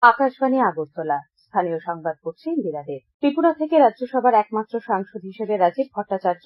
আকাশবাণী আগরতলা। স্থানীয় সংবাদ পড়ছে ইন্দিরা দেব। ত্রিপুরা থেকে রাজ্যসভার একমাত্র সাংসদ হিসেবে রাজীব ভট্টাচার্য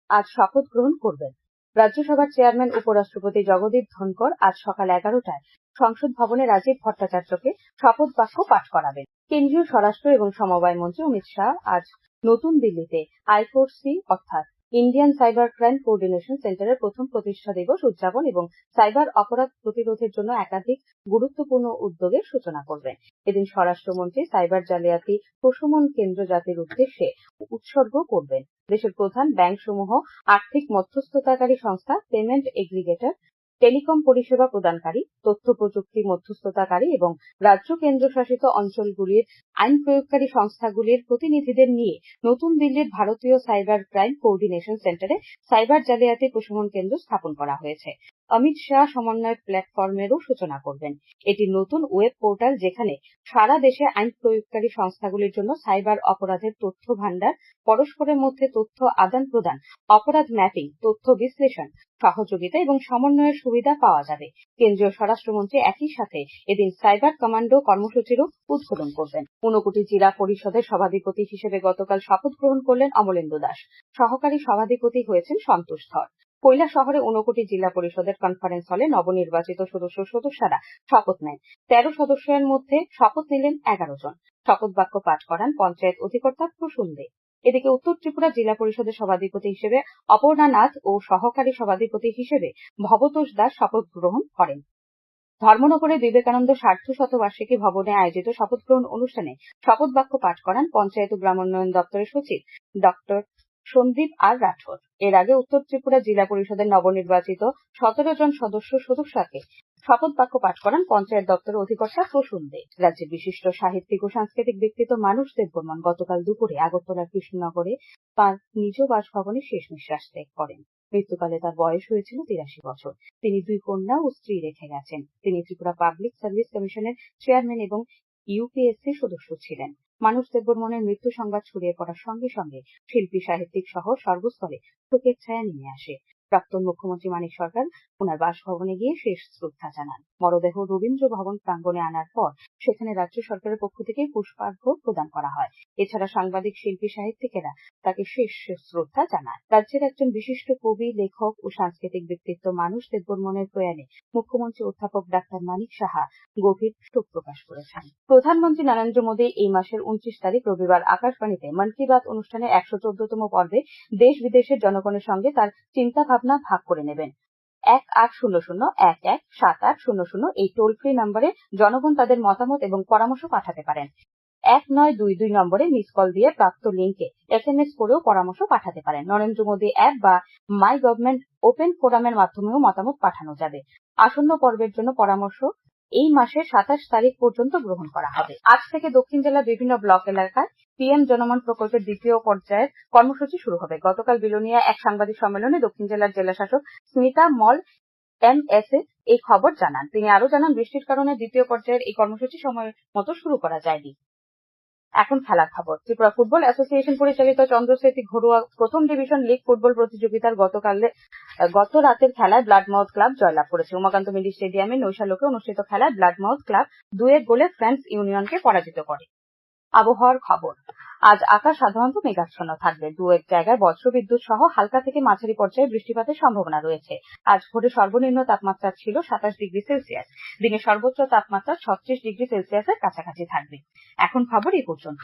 আজ শপথ গ্রহণ করবেন। রাজ্যসভার চেয়ারম্যান উপরাষ্ট্রপতি জগদীপ ধনকর আজ সকাল 11টায় সংসদ ভবনে রাজীব ভট্টাচার্যকে শপথ বাক্য পাঠ করাবেন। কেন্দ্রীয় স্বরাষ্ট্র এবং সমবায় মন্ত্রী অমিত শাহ আজ নতুন দিল্লিতে I4C অর্থাৎ ইন্ডিয়ান সাইবার ক্রাইম কোঅর্ডিনেশন সেন্টারের প্রথম প্রতিষ্ঠা দিবস উদযাপন এবং সাইবার অপরাধ প্রতিরোধের জন্য একাধিক গুরুত্বপূর্ণ উদ্যোগের সূচনা করবেন। এদিন স্বরাষ্ট্রমন্ত্রী সাইবার জালিয়াতি প্রশমন কেন্দ্র জাতির উদ্দেশ্যে উৎসর্গ করবেন। দেশের প্রধান ব্যাংকসমূহ, আর্থিক মধ্যস্থতাকারী সংস্থা, পেমেন্ট এগ্রিগেটর, টেলিকম পরিষেবা প্রদানকারী, তথ্য প্রযুক্তি মধ্যস্থতাকারী এবং রাজ্য কেন্দ্রশাসিত অঞ্চলগুলির আইন প্রয়োগকারী সংস্থাগুলির প্রতিনিধিদের নিয়ে নতুন দিল্লির ভারতীয় সাইবার ক্রাইম কোঅর্ডিনেশন সেন্টারে সাইবার জালিয়াতি প্রশমন কেন্দ্র স্থাপন করা হয়েছে। অমিত শাহ সমন্বয় প্ল্যাটফর্মেরও সূচনা করবেন। এটি নতুন ওয়েব পোর্টাল যেখানে সারা দেশে আইন প্রয়োগকারী সংস্থাগুলির জন্য সাইবার অপরাধের তথ্য ভান্ডার, পরস্পরের মধ্যে তথ্য আদান প্রদান, অপরাধ ম্যাপিং, তথ্য বিশ্লেষণ, সহযোগিতা এবং সমন্বয়ের সুবিধা পাওয়া যাবে। কেন্দ্রীয় স্বরাষ্ট্রমন্ত্রী একই সাথে এদিন সাইবার কমান্ডো কর্মসূচিরও উদ্বোধন করবেন। ঊনকোটি জেলা পরিষদের সভাধিপতি হিসেবে গতকাল শপথ গ্রহণ করলেন অমলেন্দু দাস। সহকারী সভাধিপতি হয়েছেন সন্তোষ ধর। কৈলাসহরে ঊনকোটি জেলা পরিষদের কনফারেন্স হলে নবনির্বাচিত সদস্যরা শপথ নেন। 13 সদস্যের মধ্যে শপথ নিলেন 11 জন। শপথ বাক্য পাঠ করান পঞ্চায়েত অধিকর্তা প্রসূন দে। এদিকে উত্তর ত্রিপুরা জেলা পরিষদের সভাধিপতি হিসেবে অপর্ণা নাথ ও সহকারী সভাধিপতি হিসেবে ভবতোষ দাস শপথ গ্রহণ করেন। ধর্মনগরে বিবেকানন্দ সার্ধশতবার্ষিকী ভবনে আয়োজিত শপথ গ্রহণ অনুষ্ঠানে শপথ বাক্য পাঠ করান পঞ্চায়েত ও গ্রামোন্নয়ন দপ্তরের সচিব ডক্টর সন্দীপ আর রাঠোর। এর আগে উত্তর ত্রিপুরা জেলা পরিষদের নবনির্বাচিত 17 জন সদস্যকে শপথ বাক্য পাঠ করান পঞ্চায়েত দপ্তরের অধিকর্তা প্রসূন দে। রাজ্যের বিশিষ্ট সাহিত্যিক ও সাংস্কৃতিক ব্যক্তিত্ব মানুষ দেববর্মন গতকাল দুপুরে আগরতলার কৃষ্ণনগরে তাঁর নিজ বাসভবনে শেষ নিঃশ্বাস ত্যাগ করেন। মৃত্যুকালে তার বয়স হয়েছিল 83 বছর। তিনি 2 কন্যা ও স্ত্রী রেখে গেছেন। তিনি ত্রিপুরা পাবলিক সার্ভিস কমিশনের চেয়ারম্যান এবং UPSC সদস্য ছিলেন। মানুষ দেববর্মনের মৃত্যু সংবাদ ছড়িয়ে পড়ার সঙ্গে সঙ্গে শিল্পী, সাহিত্যিক সহ সর্বস্তরে শোকের ছায়া নেমে আসে। প্রাক্তন মুখ্যমন্ত্রী মানিক সরকার ওনার বাসভবনে গিয়ে শেষ শ্রদ্ধা জানান। মরদেহ রবীন্দ্র ভবন প্রাঙ্গণে আনার পর সেখানে রাজ্য সরকারের পক্ষ থেকে পুষ্পার্ঘ্য প্রদান করা হয়। এছাড়া সাংবাদিক, শিল্পী, সাহিত্যিকেরা তাকে শেষ শ্রদ্ধা জানান। রাজ্যের একজন বিশিষ্ট কবি, লেখক ও সাংস্কৃতিক ব্যক্তিত্ব মানুষ দেববর্মনের প্রয়াণে মুখ্যমন্ত্রী অধ্যাপক ডাক্তার মানিক সাহা গভীর শোক প্রকাশ করেছেন। প্রধানমন্ত্রী নরেন্দ্র মোদী এই মাসের 29 তারিখ রবিবার আকাশবাণীতে মন কি বাত অনুষ্ঠানের 114তম পর্বে দেশ বিদেশের জনগণের সঙ্গে তার চিন্তা ভাবনা ভাগ করে নেবেন। 1800117800 এই টোল ফ্রি নম্বরে জনগণ তাদের মতামত এবং পরামর্শ পাঠাতে পারেন। 1922 নম্বরে মিস কল দিয়ে প্রাপ্ত লিঙ্কে SMS করেও পরামর্শ পাঠাতে পারেন। নরেন্দ্র মোদী অ্যাপ বা মাই গভর্নমেন্ট ওপেন ফোরামের মাধ্যমেও মতামত পাঠানো যাবে। আসন্ন পর্বের জন্য পরামর্শ এই মাসের 27 তারিখ পর্যন্ত গ্রহণ করা হবে। আজ থেকে দক্ষিণ জেলার বিভিন্ন ব্লক এলাকায় PM জনমন প্রকল্পের দ্বিতীয় পর্যায়ের কর্মসূচি শুরু হবে। গতকাল বিলোনিয়া এক সাংবাদিক সম্মেলনে দক্ষিণ জেলার জেলাশাসক স্মিতা মল MS এই খবর জানান। তিনি আরো জানান, বৃষ্টির কারণে দ্বিতীয় পর্যায়ের এই কর্মসূচি সময় মতো শুরু করা যায়নি। এখন খেলার খবর। ত্রিপুরা ফুটবল অ্যাসোসিয়েশন পরিচালিত চন্দ্রস্মৃতি ঘরোয়া প্রথম ডিভিশন লীগ ফুটবল প্রতিযোগিতার গত রাতের খেলায় ব্লাডমাউথ ক্লাব জয়লাভ করেছে। উমাকান্ত মিলি স্টেডিয়ামে নৈশালোকে অনুষ্ঠিত খেলায় ব্লাডমাউথ ক্লাব 2-1 গোলে ফ্রেন্ডস ইউনিয়নকে পরাজিত করে। আবহাওয়ার খবর। আজ আকাশ সাধারণত মেঘাচ্ছন্ন থাকবে। 2-1 জায়গায় বজ্রবিদ্যুৎ সহ হালকা থেকে মাঝারি পর্যায়ে বৃষ্টিপাতের সম্ভাবনা রয়েছে। আজ ভোরে সর্বনিম্ন তাপমাত্রা ছিল 27 ডিগ্রি সেলসিয়াস। দিনে সর্বোচ্চ তাপমাত্রা 36 ডিগ্রি সেলসিয়াসের কাছাকাছি থাকবে। এখন খবর এই পর্যন্ত।